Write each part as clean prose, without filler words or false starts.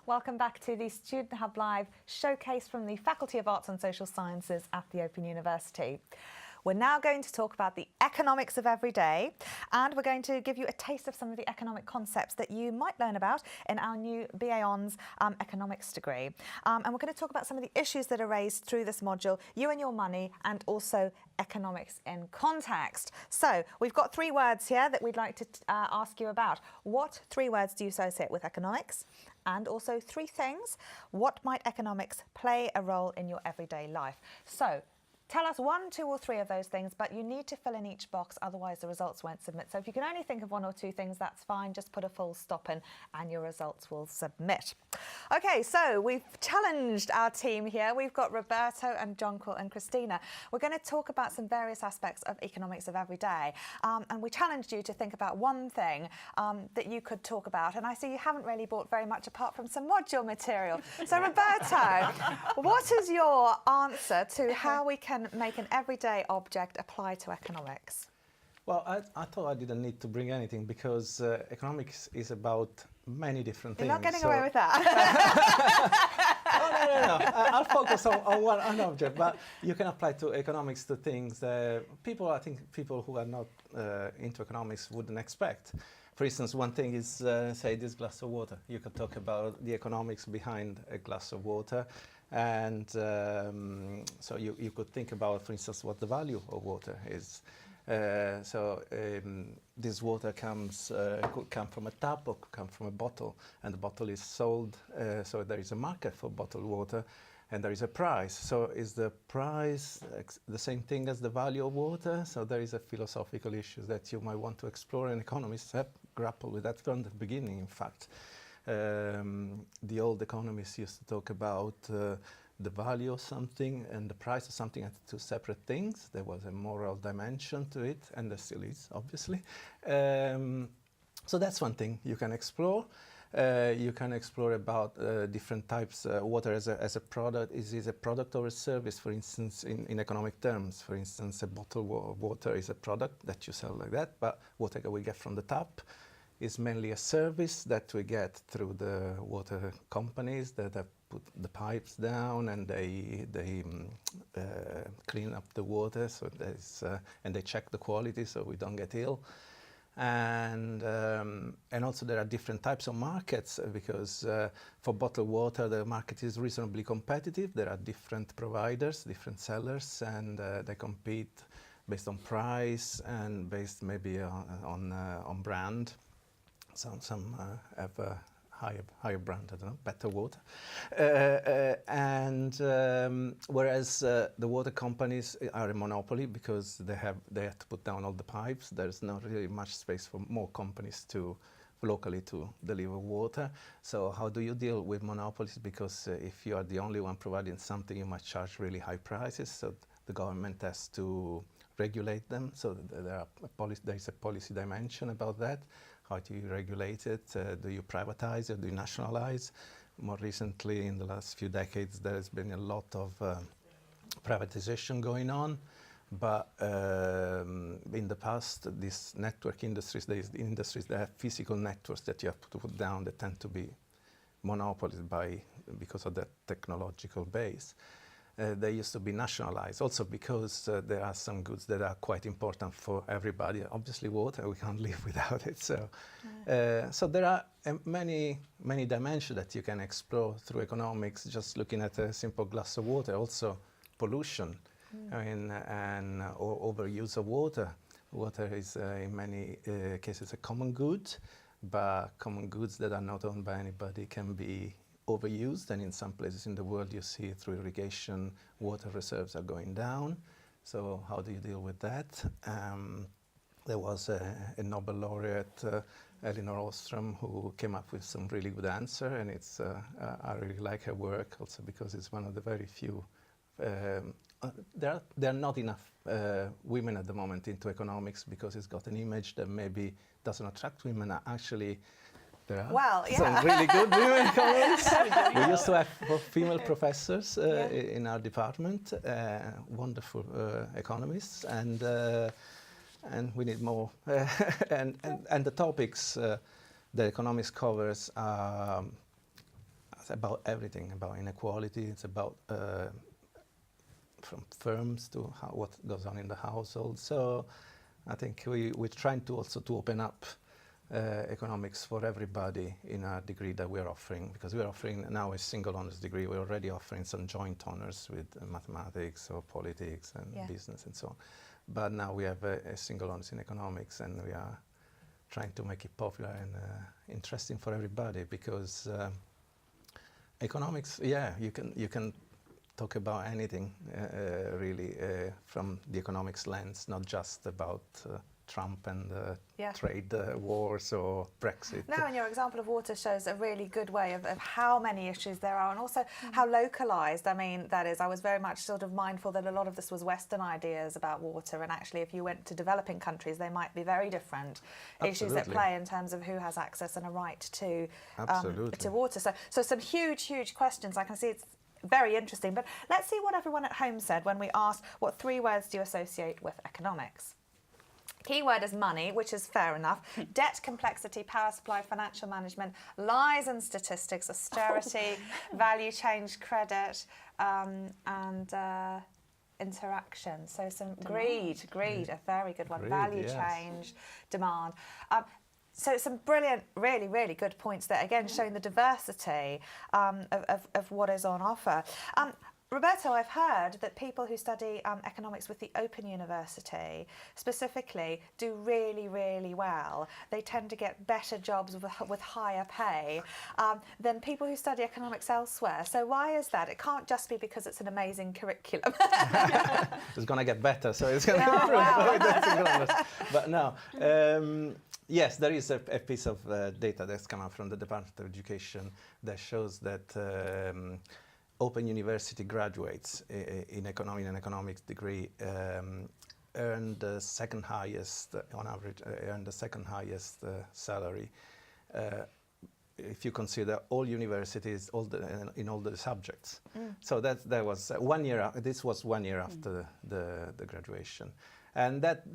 Welcome back to the Student Hub Live showcase from the Faculty of Arts and Social Sciences at the Open University. We're now going to talk about the economics of every day, and we're going to give you a taste of some of the economic concepts that you might learn about in our new BA Hons economics degree. And we're going to talk about some of the issues that are raised through this module, you and your money, and also economics in context. So we've got 3 words here that we'd like to ask you about. What 3 words do you associate with economics? And also 3 things. What might economics play a role in your everyday life? So tell us 1, 2 or 3 of those things, but you need to fill in each box, otherwise the results won't submit. So if you can only think of 1 or 2 things, that's fine. Just put a full stop in and your results will submit. Okay, so we've challenged our team here. We've got Roberto and Jonquil and Cristina. We're going to talk about some various aspects of economics of every day. And we challenged you to think about 1 thing that you could talk about. And I see you haven't really brought very much apart from some module material. So Roberto, what is your answer to how we can make an everyday object apply to economics? Well, I thought I didn't need to bring anything because economics is about many different things. You're not getting away with that. No. I'll focus on one object, but you can apply to economics to things I think people who are not into economics wouldn't expect. For instance, one thing is, say, this glass of water. You could talk about the economics behind a glass of water. And so you could think about, for instance, what the value of water is. This water could come from a tap or could come from a bottle, and the bottle is sold, so there is a market for bottled water, and there is a price. So is the price the same thing as the value of water? So there is a philosophical issue that you might want to explore, and economists have grappled with that from the beginning, in fact. The old economists used to talk about the value of something and the price of something as 2 separate things. There was a moral dimension to it, and there still is, obviously. So that's one thing you can explore. You can explore about different types. Water as a product. Is it a product or a service, for instance, in economic terms? For instance, a bottle of water is a product that you sell like that, but water we get from the tap is mainly a service that we get through the water companies that have put the pipes down, and they clean up the water, so and they check the quality so we don't get ill. And also there are different types of markets because for bottled water the market is reasonably competitive. There are different providers, different sellers, and they compete based on price and based maybe on brand. Some have a higher brand, I don't know, better water. Whereas the water companies are a monopoly because they have to put down all the pipes. There's not really much space for more companies locally to deliver water. So how do you deal with monopolies? Because if you are the only one providing something, you might charge really high prices. So the government has to regulate them. So there is a policy dimension about that. How do you regulate it? Do you privatize it? Do you nationalize? More recently, in the last few decades, there has been a lot of privatization going on. But in the past, these network industries, the industries that have physical networks that you have to put down, they tend to be monopolies because of the technological base. They used to be nationalized, also because there are some goods that are quite important for everybody. Obviously, water, we can't live without it. So, so there are many dimensions that you can explore through economics, just looking at a simple glass of water. Also, pollution, and overuse of water. Water is, in many cases, a common good, but common goods that are not owned by anybody can be overused, and in some places in the world you see through irrigation water reserves are going down. So how do you deal with that? There was a Nobel laureate, Elinor Ostrom, who came up with some really good answer, and it's I really like her work also because it's one of the very few. There are not enough women at the moment into economics because it's got an image that maybe doesn't attract women. Actually, there are some really good women economists. We used to have female professors in our department, wonderful economists, and we need more. and the topics that economics covers are it's about everything, about inequality. It's about from firms to what goes on in the household. So I think we're trying to also to open up economics for everybody in a degree that we're offering, because we're offering now a single honors degree. We're already offering some joint honors with mathematics or politics and business and so on. But now we have a single honors in economics, and we are trying to make it popular and interesting for everybody, because economics, you can talk about anything really from the economics lens, not just about Trump and trade wars or Brexit. No, and your example of water shows a really good way of how many issues there are, and also how localised. I mean, that is, I was very much sort of mindful that a lot of this was Western ideas about water, and actually if you went to developing countries, they might be very different issues at play in terms of who has access and a right to water. So some huge questions. I can see it's very interesting, but let's see what everyone at home said when we asked what 3 words do you associate with economics. Keyword is money, which is fair enough. Debt, complexity, power supply, financial management, lies and statistics, austerity, value change, credit, and interaction. So some greed, a very good one. Value change, demand. So some brilliant, really good points there. Again, showing the diversity of what is on offer. Roberto, I've heard that people who study economics with the Open University specifically do really well. They tend to get better jobs with higher pay than people who study economics elsewhere. So why is that? It can't just be because it's an amazing curriculum. It's going to get better, so it's going to improve. Wow. But no. Yes, there is a piece of data that's come out from the Department of Education that shows that Open University graduates in an economics degree earn the second highest, on average, earn the second highest salary. If you consider all universities, in all the subjects. So that was 1 year. This was 1 year after the graduation. And that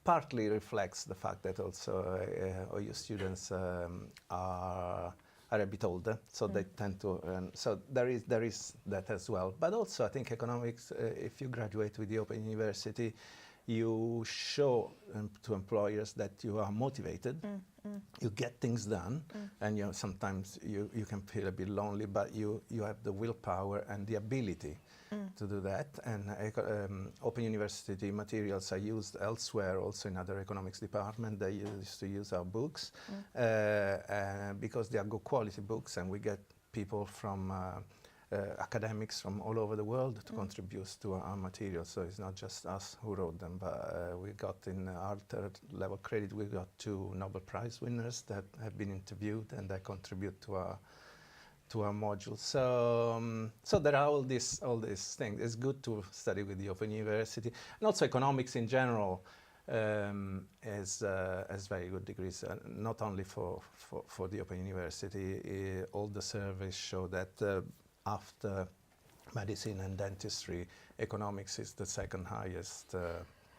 partly reflects the fact that also OU students are a bit older, so they tend to earn. So there is that as well. But also, I think economics, if you graduate with the Open University, you show to employers that you are motivated, you get things done, and sometimes you can feel a bit lonely, but you have the willpower and the ability to do that. And Open University materials are used elsewhere, also in other economics departments. They used to use our books because they are good quality books, and we get people from academics from all over the world to contribute to our materials. So it's not just us who wrote them, but we got in our third level credit, we got 2 Nobel Prize winners that have been interviewed, and they contribute to our modules. So there are all these things. It's good to study with the Open University, and also economics in general has very good degrees. Not only for the Open University, all the surveys show that after medicine and dentistry, economics is the second highest.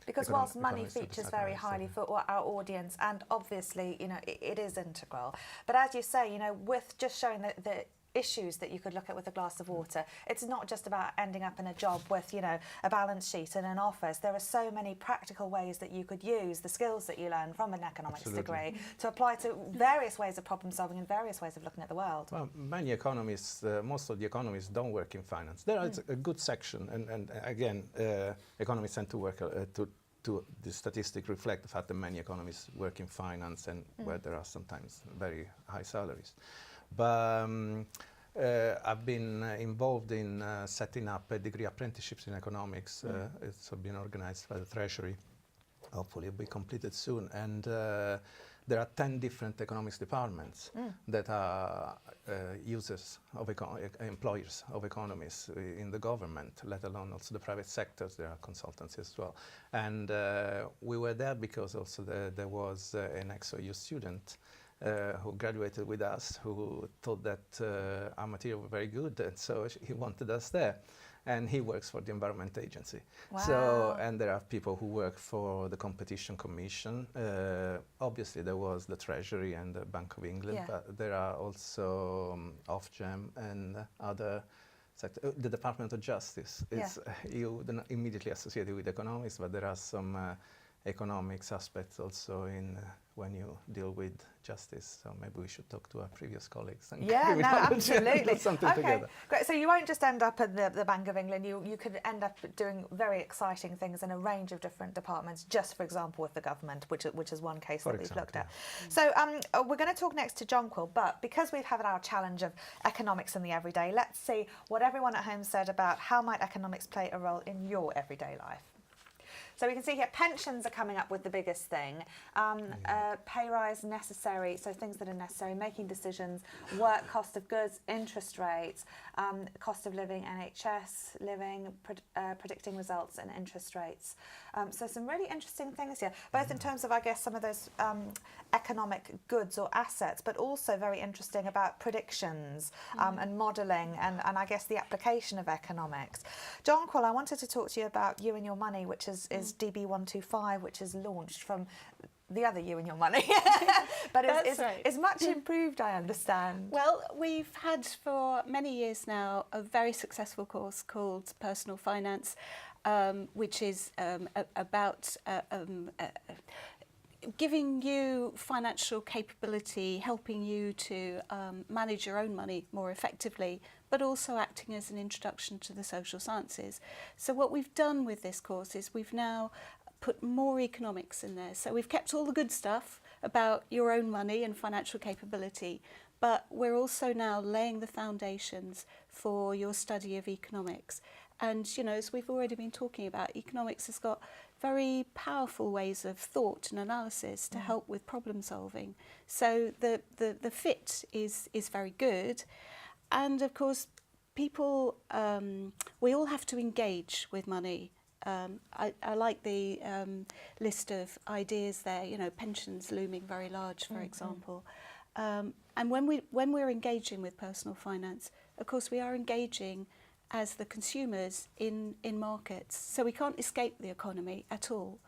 Because whilst money features very highly for our audience, and obviously, it is integral. But as you say, with just showing the issues that you could look at with a glass of water, it's not just about ending up in a job with, a balance sheet in an office. There are so many practical ways that you could use the skills that you learn from an economics degree to apply to various ways of problem solving and various ways of looking at the world. Well, many economists, most of the economists don't work in finance. There is a good section, and again, economists tend to work the statistics reflect the fact that many economists work in finance, and where there are sometimes very high salaries. But I've been involved in setting up a degree apprenticeships in economics. It's been organized by the Treasury. Hopefully it'll be completed soon. And there are 10 different economics departments that are users of employers of economists in the government, let alone also the private sectors. There are consultancies as well. And we were there because also there was an ex-OU student who graduated with us, who thought that our material were very good, and so he wanted us there. And he works for the Environment Agency. Wow. So, and there are people who work for the Competition Commission. Obviously, there was the Treasury and the Bank of England, but there are also Ofgem and other sectors. The Department of Justice is you don't immediately associated with economics, but there are some economics aspects also in when you deal with justice. So maybe we should talk to our previous colleagues. And absolutely. do something together. Great. So you won't just end up at the Bank of England. You could end up doing very exciting things in a range of different departments. Just for example, with the government, which is one case that we've looked at. So we're going to talk next to Jonquil, but because we've had our challenge of economics in the everyday, let's see what everyone at home said about how might economics play a role in your everyday life. So we can see here pensions are coming up with the biggest thing. Pay rise necessary, so things that are necessary, making decisions, work, cost of goods, interest rates, cost of living, NHS living, predicting results and interest rates. So some really interesting things here, both in terms of, I guess, some of those economic goods or assets, but also very interesting about predictions and modelling and I guess the application of economics. Jonquil, I wanted to talk to you about You and Your Money, which is DB125, which is launched from the other You and Your Money, but it's much improved, I understand. Well, we've had for many years now a very successful course called Personal Finance, which is about giving you financial capability, helping you to manage your own money more effectively, but also acting as an introduction to the social sciences. So what we've done with this course is we've now put more economics in there. So we've kept all the good stuff about your own money and financial capability, but we're also now laying the foundations for your study of economics. And, you know, as we've already been talking about, economics has got very powerful ways of thought and analysis to help with problem solving. So the fit is very good. And of course, people, we all have to engage with money. I like the list of ideas there, you know, pensions looming very large, for example. And when we're engaging with personal finance, of course, we are engaging as the consumers in markets. So we can't escape the economy at all.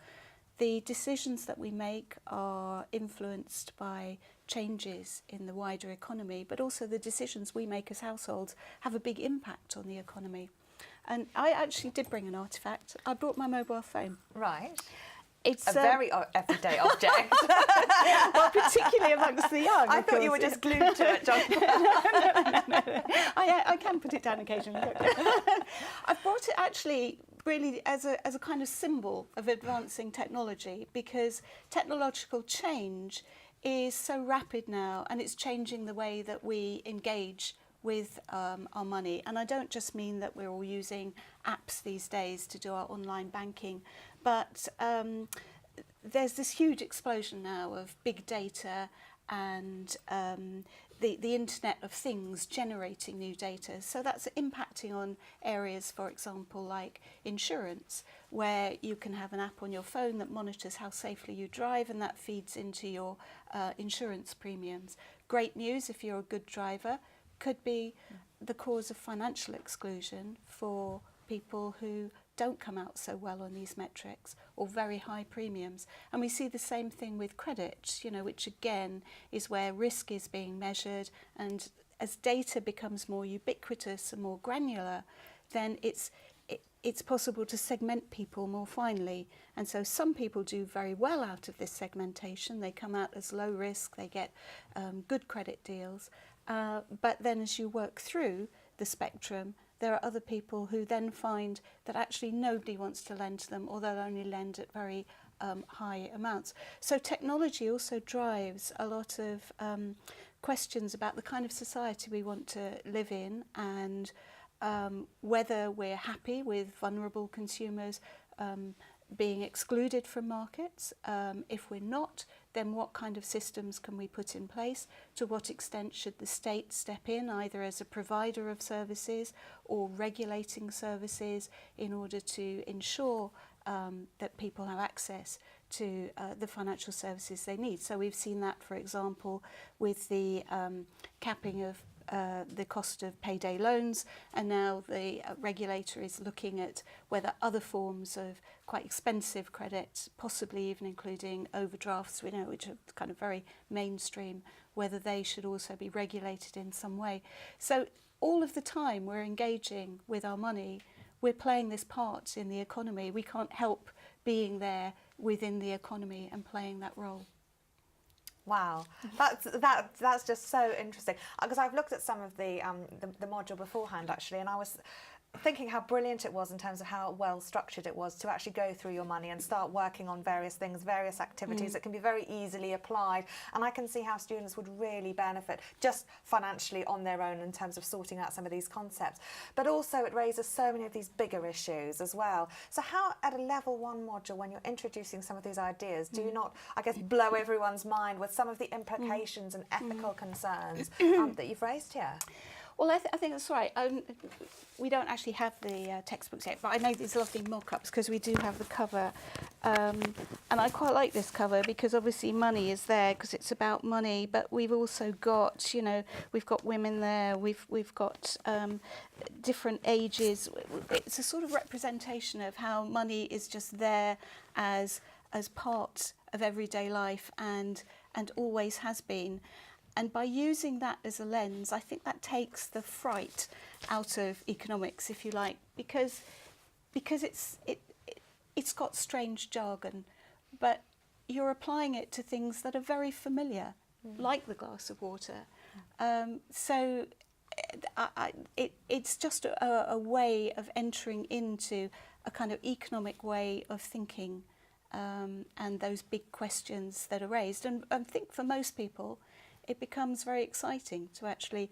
The decisions that we make are influenced by changes in the wider economy, but also the decisions we make as households have a big impact on the economy. And I actually did bring an artefact. I brought my mobile phone. Right. It's a very everyday object. Well, particularly amongst the young. I thought you were just glued to it, John. No. I can put it down occasionally. I've brought it actually really as a kind of symbol of advancing technology, because technological change is so rapid now, and it's changing the way that we engage with our money. And I don't just mean that we're all using apps these days to do our online banking, but there's this huge explosion now of big data and the Internet of Things generating new data. So that's impacting on areas, for example, like insurance, where you can have an app on your phone that monitors how safely you drive, and that feeds into your insurance premiums. Great news if you're a good driver. Could be the cause of financial exclusion for people who don't come out so well on these metrics, or very high premiums. And we see the same thing with credit, you know, which again is where risk is being measured, and as data becomes more ubiquitous and more granular, then it's possible to segment people more finely. And so some people do very well out of this segmentation. They come out as low risk, they get good credit deals. But then as you work through the spectrum, there are other people who then find that actually nobody wants to lend to them, or they'll only lend at very high amounts. So technology also drives a lot of questions about the kind of society we want to live in, and whether we're happy with vulnerable consumers being excluded from markets. If we're not, then what kind of systems can we put in place? To what extent should the state step in, either as a provider of services or regulating services, in order to ensure that people have access to the financial services they need. So we've seen that, for example, with the capping of the cost of payday loans, and now the regulator is looking at whether other forms of quite expensive credit, possibly even including overdrafts, we know, which are kind of very mainstream, whether they should also be regulated in some way. So all of the time we're engaging with our money, we're playing this part in the economy. We can't help being there within the economy and playing that role. Wow, that's just so interesting. Because I've looked at some of the module beforehand actually, and I was thinking how brilliant it was in terms of how well structured it was to actually go through your money and start working on various things, various activities that can be very easily applied. And I can see how students would really benefit just financially on their own in terms of sorting out some of these concepts. But also it raises so many of these bigger issues as well. So how at a level 1 module, when you're introducing some of these ideas, do you not, I guess, blow everyone's mind with some of the implications and ethical concerns that you've raised here? Well, I think that's right. We don't actually have the textbooks yet, but I made these lovely mock-ups because we do have the cover. And I quite like this cover because obviously money is there because it's about money, but we've also got, you know, we've got women there, we've got different ages. It's a sort of representation of how money is just there as part of everyday life and always has been. And by using that as a lens, I think that takes the fright out of economics, if you like, because it's got strange jargon, but you're applying it to things that are very familiar, like the glass of water. So it's just a way of entering into a kind of economic way of thinking and those big questions that are raised. And I think for most people, it becomes very exciting to actually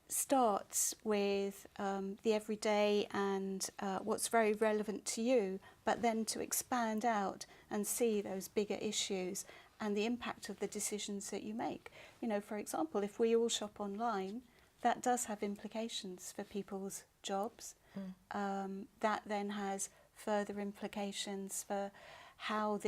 start with the everyday and what's very relevant to you, but then to expand out and see those bigger issues and the impact of the decisions that you make. You know, for example, if we all shop online, that does have implications for people's jobs. That then has further implications for how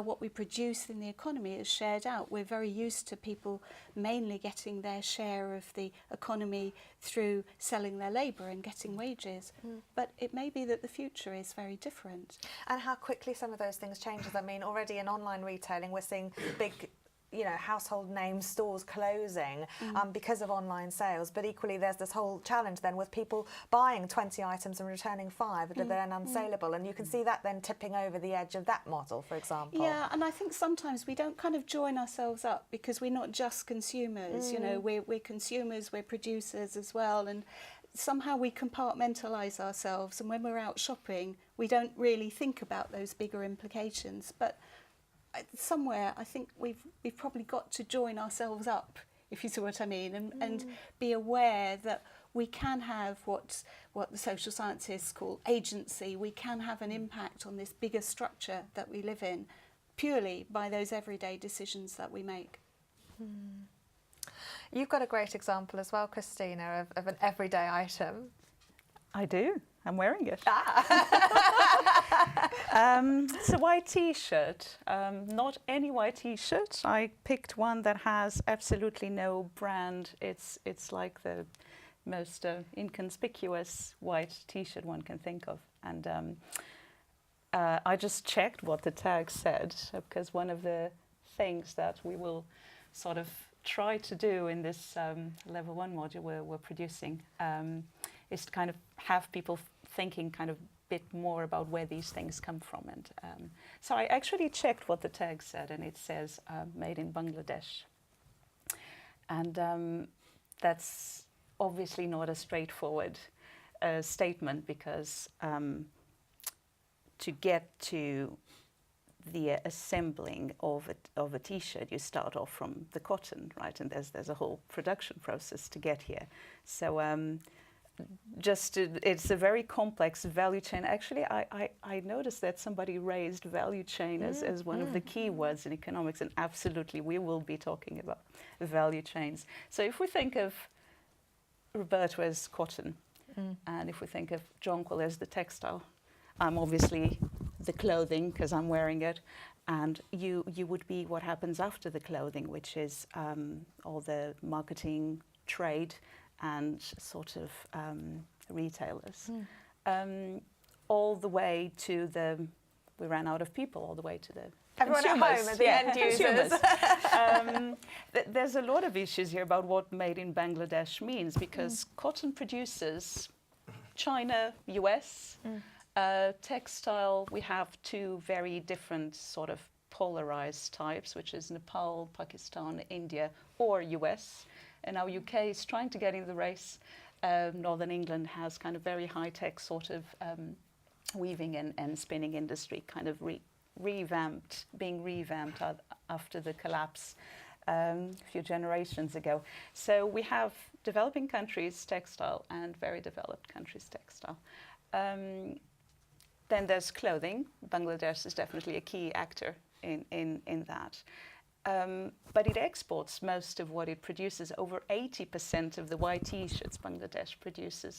what we produce in the economy is shared out. We're very used to people mainly getting their share of the economy through selling their labour and getting wages. But it may be that the future is very different. And how quickly some of those things changes. I mean, already in online retailing, we're seeing big, you know, household name stores closing because of online sales. But equally, there's this whole challenge then with people buying 20 items and returning 5 that are then unsaleable. And you can see that then tipping over the edge of that model, for example. Yeah, and I think sometimes we don't kind of join ourselves up because we're not just consumers. You know, we're consumers, we're producers as well. And somehow we compartmentalise ourselves. And when we're out shopping, we don't really think about those bigger implications. But somewhere I think we've probably got to join ourselves up, if you see what I mean, and be aware that we can have what the social scientists call agency. We can have an impact on this bigger structure that we live in purely by those everyday decisions that we make. You've got a great example as well, Cristina, of an everyday item. I do. I'm wearing it. It's a white T-shirt. Not any white T-shirt. I picked one that has absolutely no brand. It's like the most inconspicuous white T-shirt one can think of. And I just checked what the tag said, because one of the things that we will sort of try to do in this level 1 module we're producing is to kind of have people thinking kind of bit more about where these things come from. And so I actually checked what the tag said, and it says made in Bangladesh. And that's obviously not a straightforward statement, because to get to the assembling of a T-shirt, you start off from the cotton, right? And there's a whole production process to get here. So it's a very complex value chain. Actually, I noticed that somebody raised value chain as one of the key words in economics, and absolutely we will be talking about value chains. So if we think of Roberto as cotton, and if we think of Jonquil as the textile, I'm obviously the clothing because I'm wearing it, and you would be what happens after the clothing, which is all the marketing, trade, and sort of retailers, all the way to we ran out of people, all the way to the everyone at consumers. home, at the end users. There's a lot of issues here about what made in Bangladesh means, because cotton producers, China, US, textile, we have two very different sort of polarized types, which is Nepal, Pakistan, India, or US. And now UK is trying to get in the race. Northern England has kind of very high-tech sort of weaving and spinning industry kind of being revamped after the collapse a few generations ago. So we have developing countries textile and very developed countries textile. Then there's clothing. Bangladesh is definitely a key actor in that. But it exports most of what it produces. Over 80% of the white T-shirts Bangladesh produces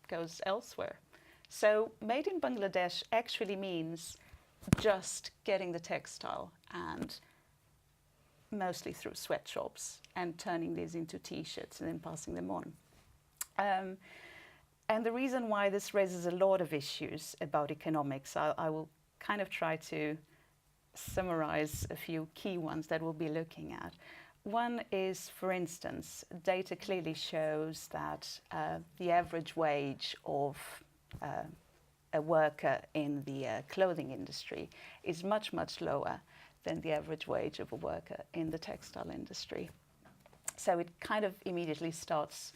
goes elsewhere. So made in Bangladesh actually means just getting the textile, and mostly through sweatshops, and turning these into T-shirts and then passing them on. And the reason why this raises a lot of issues about economics, I will kind of try to summarize a few key ones that we'll be looking at. One is, for instance, data clearly shows that the average wage of a worker in the clothing industry is much, much lower than the average wage of a worker in the textile industry. So it kind of immediately starts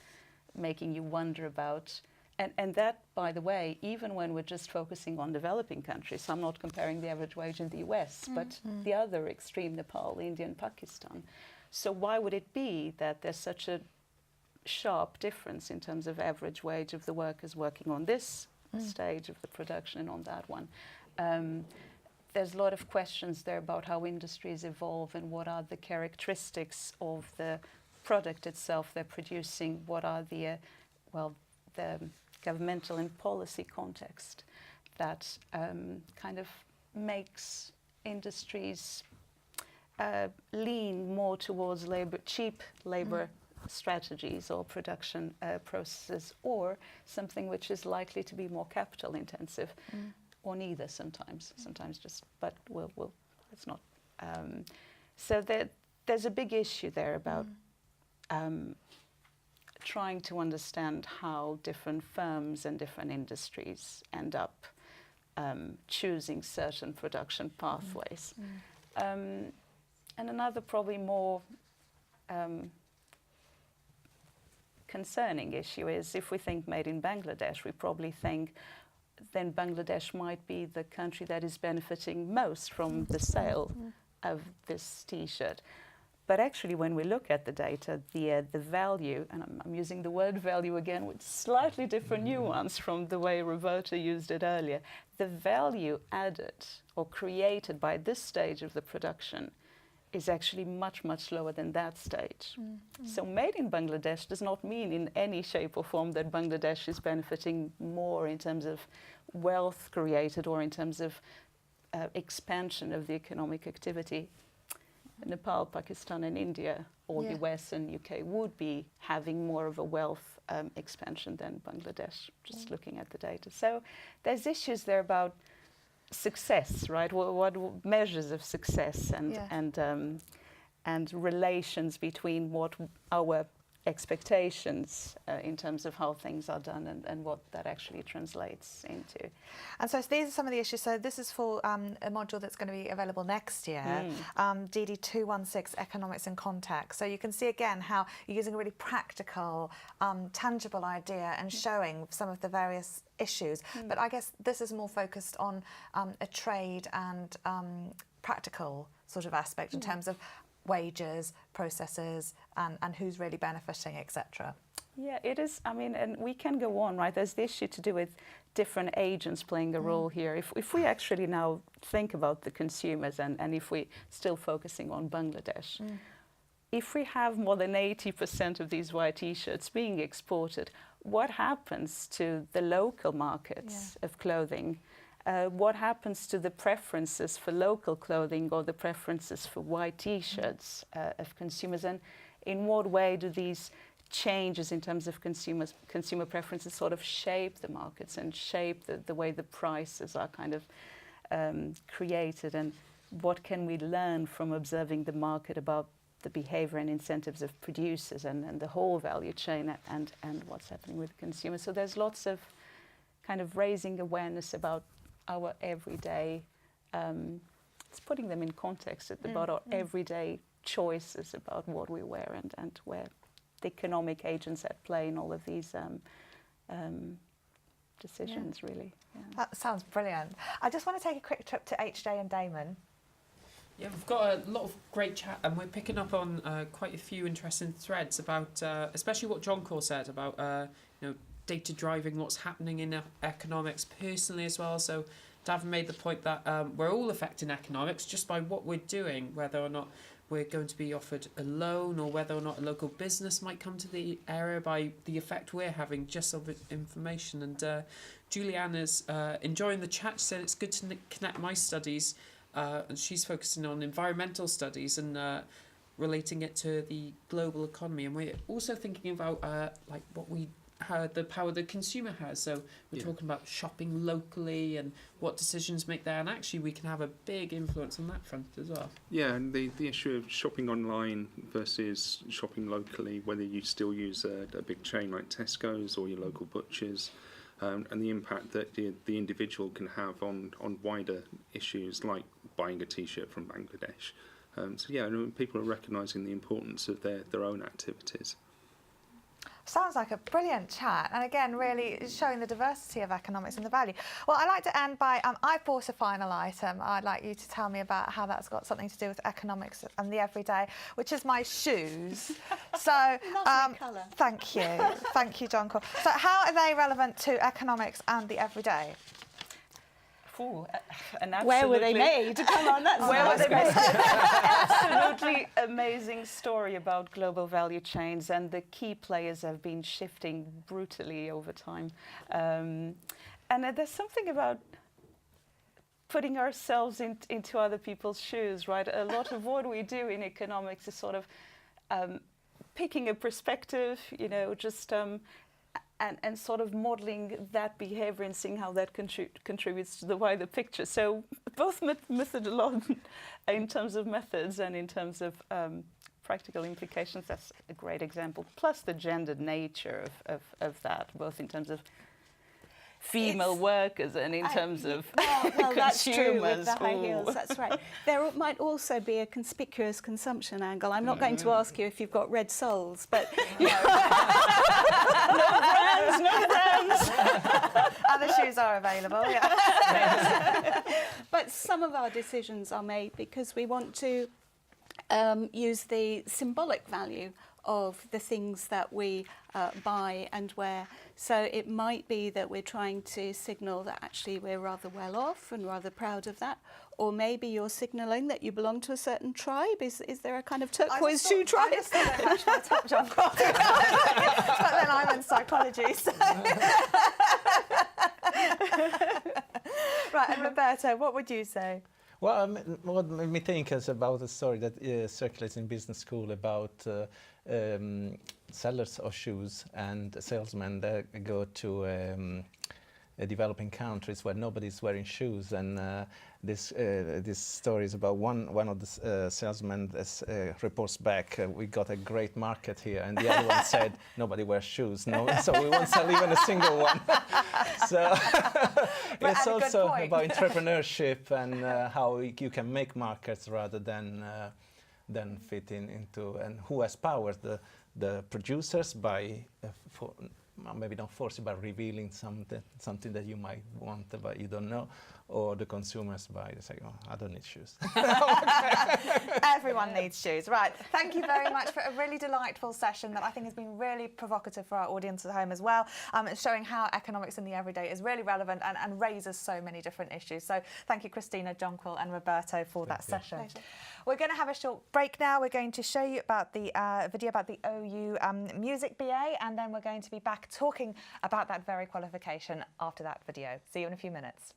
making you wonder about, and that, by the way, even when we're just focusing on developing countries, so I'm not comparing the average wage in the US, but the other extreme, Nepal, India, and Pakistan. So why would it be that there's such a sharp difference in terms of average wage of the workers working on this stage of the production and on that one? There's a lot of questions there about how industries evolve and what are the characteristics of the product itself they're producing, what are the governmental and policy context that kind of makes industries lean more towards cheap labor strategies or production processes, or something which is likely to be more capital intensive, or neither sometimes just, but it's not. So there's a big issue there about trying to understand how different firms and different industries end up choosing certain production pathways. And another probably more concerning issue is, if we think made in Bangladesh, we probably think then Bangladesh might be the country that is benefiting most from the sale of this T-shirt. But actually, when we look at the data, the value, and I'm using the word value again with slightly different nuance from the way Roberto used it earlier, the value added or created by this stage of the production is actually much, much lower than that stage. So made in Bangladesh does not mean in any shape or form that Bangladesh is benefiting more in terms of wealth created or in terms of expansion of the economic activity. Nepal, Pakistan, and India, or US and UK would be having more of a wealth expansion than Bangladesh, just looking at the data. So there's issues there about success, right? What measures of success and relations between what our expectations in terms of how things are done and what that actually translates into. And so these are some of the issues. So this is for a module that's going to be available next year, DD 216, Economics in Context. So you can see again how you're using a really practical, tangible idea and showing some of the various issues. But I guess this is more focused on a trade and practical sort of aspect in terms of wages, processes, and who's really benefiting, etc. Yeah, it is. I mean, and we can go on, right? There's the issue to do with different agents playing a role here. If we actually now think about the consumers, and if we're still focusing on Bangladesh, if we have more than 80% of these white T-shirts being exported, what happens to the local markets of clothing? what happens to the preferences for local clothing or the preferences for white T-shirts of consumers, and in what way do these changes in terms of consumer preferences sort of shape the markets and shape the way the prices are kind of created, and what can we learn from observing the market about the behavior and incentives of producers and the whole value chain and what's happening with consumers. So there's lots of kind of raising awareness about our everyday, it's putting them in context about our everyday choices about what we wear and where the economic agents at play in all of these decisions, really. Yeah. That sounds brilliant. I just want to take a quick trip to HJ and Damon. Yeah, we've got a lot of great chat, and we're picking up on quite a few interesting threads about, especially what Jonquil said about, data driving what's happening in economics personally as well. So Dav made the point that we're all affecting economics just by what we're doing, whether or not we're going to be offered a loan or whether or not a local business might come to the area by the effect we're having just of information. And Julianne is enjoying the chat. She said it's good to connect my studies, and she's focusing on environmental studies and relating it to the global economy. And we're also thinking about the power the consumer has. So we're talking about shopping locally and what decisions make there, and actually we can have a big influence on that front as well. Yeah, and the issue of shopping online versus shopping locally, whether you still use a big chain like Tesco's or your local butchers, and the impact that the individual can have on wider issues like buying a T-shirt from Bangladesh. People are recognising the importance of their own activities. Sounds like a brilliant chat, and again, really showing the diversity of economics and the value. Well, I'd like to end by, I've bought a final item. I'd like you to tell me about how that's got something to do with economics and the everyday, which is my shoes. So, Lovely colour. Thank you, Jonquil. So how are they relevant to economics and the everyday? Where were they made? Come on, that's Where were they made? great. Absolutely amazing story about global value chains, and the key players have been shifting brutally over time. And there's something about putting ourselves into other people's shoes, right? A lot of what we do in economics is sort of picking a perspective, and sort of modelling that behaviour and seeing how that contributes to the wider picture. So both methodology in terms of methods and in terms of practical implications, that's a great example. Plus the gendered nature of that, both in terms of female workers and in terms of well, that's true with consumers. the high heels, that's right. There might also be a conspicuous consumption angle. I'm not going to ask you if you've got red soles, but no brands. Other shoes are available, yeah. But some of our decisions are made because we want to use the symbolic value of the things that we buy and wear. So it might be that we're trying to signal that actually we're rather well off and rather proud of that. Or maybe you're signalling that you belong to a certain tribe. Is there a kind of turquoise shoe tribe? I just thought they matched my top, Jonquil. But then I'm in psychology, so... Right, and Roberto, what would you say? Well, what made me think is about a story that circulates in business school about sellers of shoes and salesmen that go to developing countries where nobody's wearing shoes, and this story is about one of the salesmen reports back, we got a great market here, and the other one said nobody wears shoes, so we won't sell even a single one. So it's also about entrepreneurship and how you can make markets rather than fitting into, and who has power, the producers by maybe not forcing, but revealing something that you might want but you don't know, or the consumers by saying, oh, I don't need shoes. Everyone needs shoes. Right, thank you very much for a really delightful session that I think has been really provocative for our audience at home as well, showing how economics in the everyday is really relevant and raises so many different issues. So thank you, Cristina, Jonquil and Roberto for that session. Pleasure. We're going to have a short break now. We're going to show you about the video about the OU Music BA, and then we're going to be back talking about that very qualification after that video. See you in a few minutes.